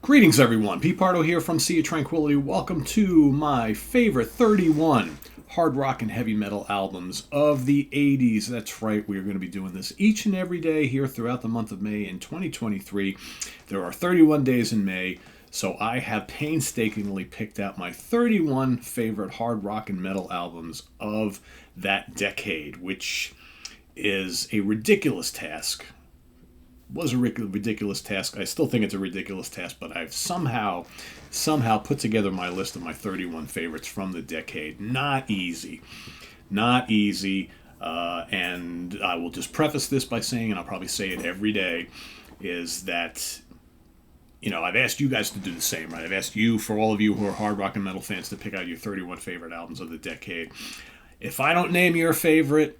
Greetings, everyone. Pete Pardo here from Sea of Tranquility. Welcome to my favorite 31 hard rock and heavy metal albums of the 80s. That's right, we are going to be doing this each and every day here throughout the month of May in 2023. There are 31 days in May, so I have painstakingly picked out my 31 favorite hard rock and metal albums of that decade, which is a ridiculous task. Was a ridiculous task. I still think it's a ridiculous task, but I've somehow put together my list of my 31 favorites from the decade. Not easy. Not easy. And I will just preface this by saying, and I'll probably say it every day, is that, I've asked you guys to do the same, right? I've asked you, for all of you who are hard rock and metal fans, to pick out your 31 favorite albums of the decade. If I don't name your favorite,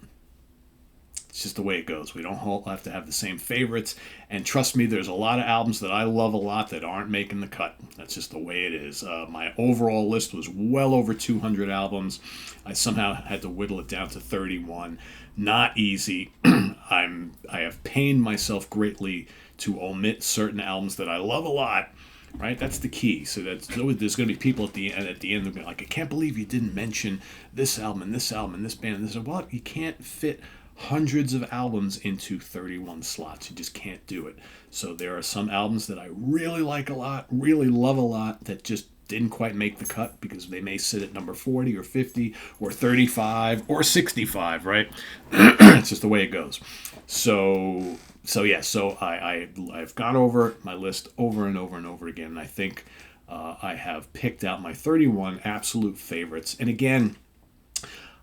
it's just the way it goes. We don't all have to have the same favorites. And trust me, there's a lot of albums that I love a lot that aren't making the cut. That's just the way it is. My overall list was well over 200 albums. I somehow had to whittle it down to 31. Not easy. I have pained myself greatly to omit certain albums that I love a lot. Right, that's the key. So there's going to be people at the end who be like, I can't believe you didn't mention this album and this album and this band and this. Well, you can't fit hundreds of albums into 31 slots. You just can't do it. So there are some albums that I really like a lot, really love a lot, that just didn't quite make the cut because they may sit at number 40 or 50 or 35 or 65, right? It's just the way it goes. So I've gone over my list over and over and over again. And I think I have picked out my 31 absolute favorites. And again,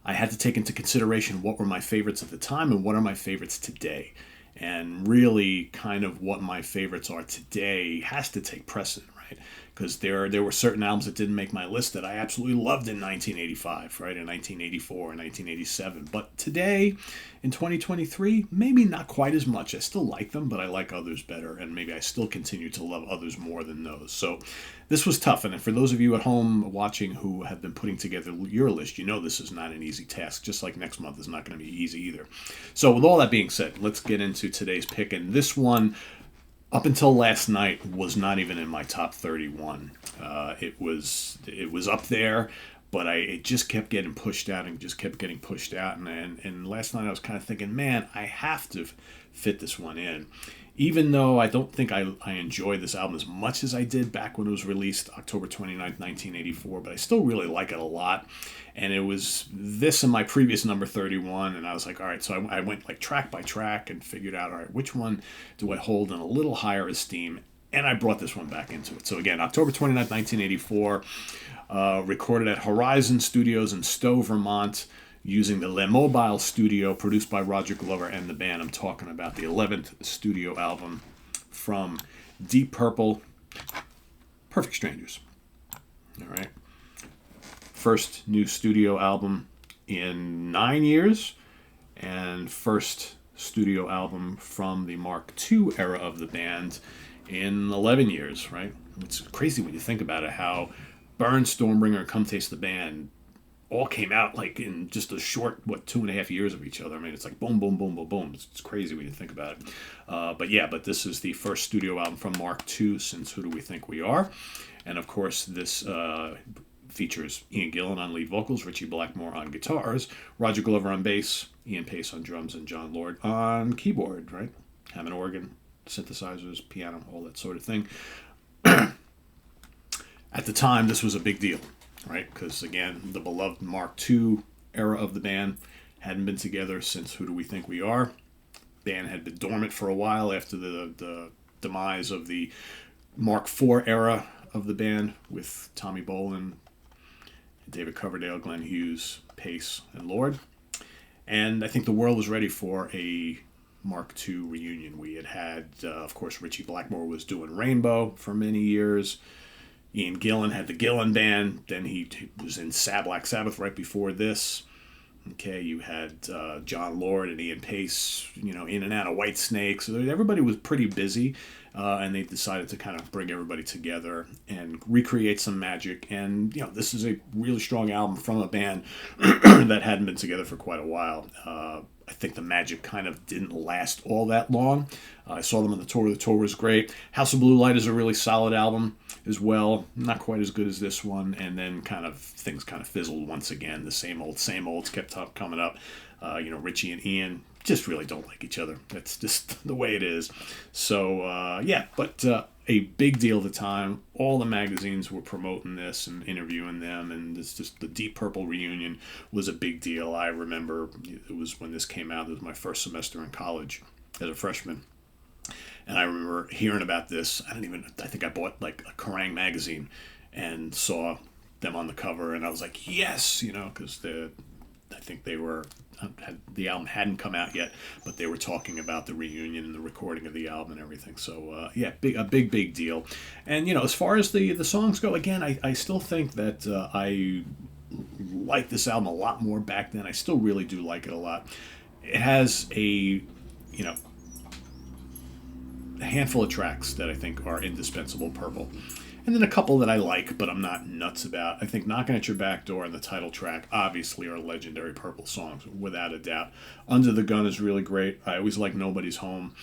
I had to take into consideration what were my favorites at the time and what are my favorites today. And really kind of what my favorites are today has to take precedent, right? Because there were certain albums that didn't make my list that I absolutely loved in 1985, right? In 1984 and 1987. But today, in 2023, maybe not quite as much. I still like them, but I like others better. And maybe I still continue to love others more than those. So this was tough. And for those of you at home watching who have been putting together your list, you know this is not an easy task. Just like next month is not going to be easy either. So with all that being said, let's get into today's pick. And this one, up until last night, was not even in my top 31. It was up there, but it just kept getting pushed out and just kept getting pushed out. And last night I was kind of thinking, man, I have to fit this one in. Even though I don't think I enjoy this album as much as I did back when it was released October 29th, 1984, but I still really like it a lot. And it was this and my previous number 31, and I was like, all right, so I went like track by track and figured out, all right, which one do I hold in a little higher esteem? And I brought this one back into it. So again, October 29th, 1984, recorded at Horizon Studios in Stowe, Vermont, using the Le Mobile Studio, produced by Roger Glover and the band. I'm talking about the 11th studio album from Deep Purple, Perfect Strangers. All right. First new studio album in 9 years, and first studio album from the Mark II era of the band in 11 years, right? It's crazy when you think about it, how Burn, Stormbringer, and Come Taste the Band all came out like in just a short, 2.5 years of each other. I mean, it's like boom, boom, boom, boom, boom. It's crazy when you think about it. But this is the first studio album from Mark II since Who Do We Think We Are? And of course, this features Ian Gillan on lead vocals, Richie Blackmore on guitars, Roger Glover on bass, Ian Pace on drums, and John Lord on keyboard, right? Hammond organ, synthesizers, piano, all that sort of thing. At the time, this was a big deal, right? Because, again, the beloved Mark II era of the band hadn't been together since Who Do We Think We Are? Band had been dormant for a while after the demise of the Mark IV era of the band with Tommy Bolin, David Coverdale, Glenn Hughes, Pace, and Lord. And I think the world was ready for a Mark II reunion. We had, of course, Richie Blackmore was doing Rainbow for many years. Ian Gillan had the Gillan Band. Then he was in Black Sabbath right before this. Okay, you had John Lord and Ian Pace, in and out of Whitesnake. So everybody was pretty busy. and they decided to kind of bring everybody together and recreate some magic. And this is a really strong album from a band that hadn't been together for quite a while. I think the magic kind of didn't last all that long. I saw them on the tour. The tour was great. House of Blue Light is a really solid album as well. Not quite as good as this one. And then things kind of fizzled once again. The same olds kept coming up. Richie and Ian just really don't like each other. That's just the way it is. So, but a big deal at the time. All the magazines were promoting this and interviewing them, and it's just the Deep Purple reunion was a big deal. I remember it was when this came out. It was my first semester in college as a freshman. And I remember hearing about this. I think I bought like a Kerrang magazine and saw them on the cover, and I was like, yes, because I think the album hadn't come out yet, but they were talking about the reunion and the recording of the album and everything. So a big deal. And as far as the songs go, again, I still think that I liked this album a lot more back then. I still really do like it a lot. It has a handful of tracks that I think are indispensable Purple. And then a couple that I like, but I'm not nuts about. I think Knocking at Your Back Door and the title track obviously are legendary Purple songs, without a doubt. Under the Gun is really great. I always like Nobody's Home.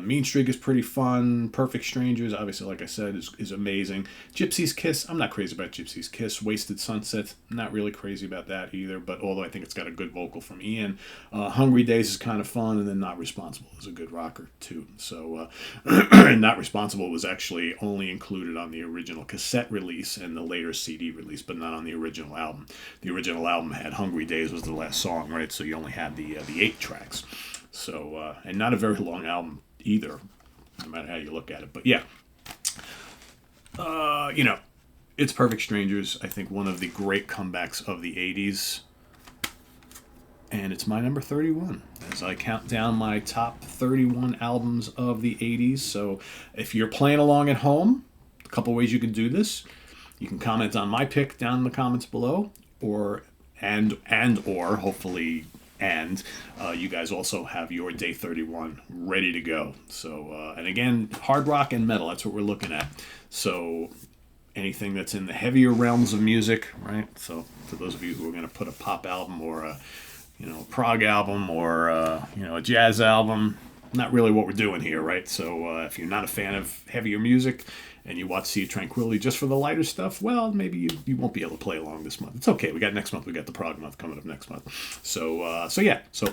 Mean Streak is pretty fun. Perfect Strangers, obviously, like I said, is amazing. Gypsy's Kiss, I'm not crazy about Gypsy's Kiss. Wasted Sunset, not really crazy about that either, but although I think it's got a good vocal from Ian. Hungry Days is kind of fun, and then Not Responsible is a good rocker, too. So, Not Responsible was actually only included on the original cassette release and the later CD release, but not on the original album. The original album had Hungry Days was the last song, right? So you only had the 8 tracks. So, and not a very long album either, no matter how you look at it. But yeah, it's Perfect Strangers. I think one of the great comebacks of the 80s. And it's my number 31 as I count down my top 31 albums of the 80s. So if you're playing along at home, a couple ways you can do this. You can comment on my pick down in the comments below, or hopefully you guys also have your Day 31 ready to go. So, and again, hard rock and metal, that's what we're looking at. So anything that's in the heavier realms of music, right? So for those of you who are going to put a pop album or a prog album or a jazz album, not really what we're doing here, right? So if you're not a fan of heavier music and you watch Sea of Tranquility just for the lighter stuff, well, maybe you won't be able to play along this month. It's okay. We got the prog month coming up next month. So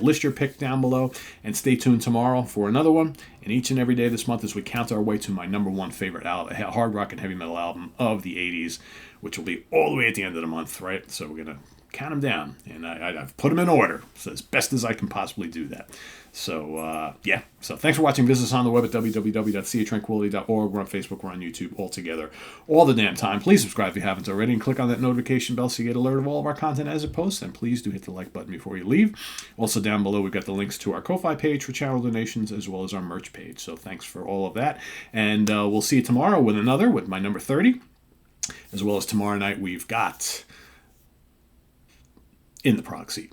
list your pick down below and stay tuned tomorrow for another one. And each and every day this month as we count our way to my number one favorite hard rock and heavy metal album of the 80s, which will be all the way at the end of the month, right? So we're going to count them down, and I've put them in order, so as best as I can possibly do that. So, So thanks for watching. Visit us on the web at www.seatranquility.org. We're on Facebook. We're on YouTube. All together. All the damn time. Please subscribe if you haven't already, and click on that notification bell so you get alert of all of our content as it posts. And please do hit the like button before you leave. Also, down below, we've got the links to our Ko-Fi page for channel donations, as well as our merch page. So thanks for all of that. And we'll see you tomorrow with my number 30. As well as tomorrow night, we've got In the Prog Seat,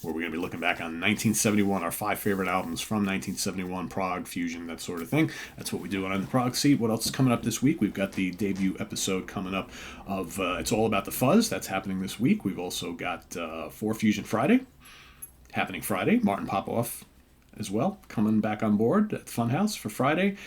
where we're going to be looking back on 1971, our 5 favorite albums from 1971, prog, fusion, that sort of thing. That's what we do on the Prog Seat. What else is coming up this week? We've got the debut episode coming up of It's All About the Fuzz. That's happening this week. We've also got 4 Fusion Friday, happening Friday. Martin Popoff as well, coming back on board at Funhouse for Friday.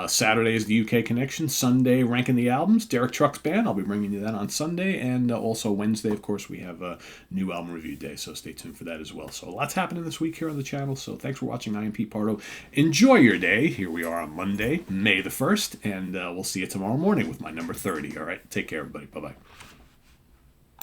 Saturday is the UK Connection. Sunday, Ranking the Albums. Derek Trucks Band. I'll be bringing you that on Sunday. And also Wednesday, of course, we have a new album review day. So stay tuned for that as well. So lots happening this week here on the channel. So thanks for watching. I am Pete Pardo. Enjoy your day. Here we are on Monday, May the 1st. And we'll see you tomorrow morning with my number 30. All right. Take care, everybody. Bye-bye.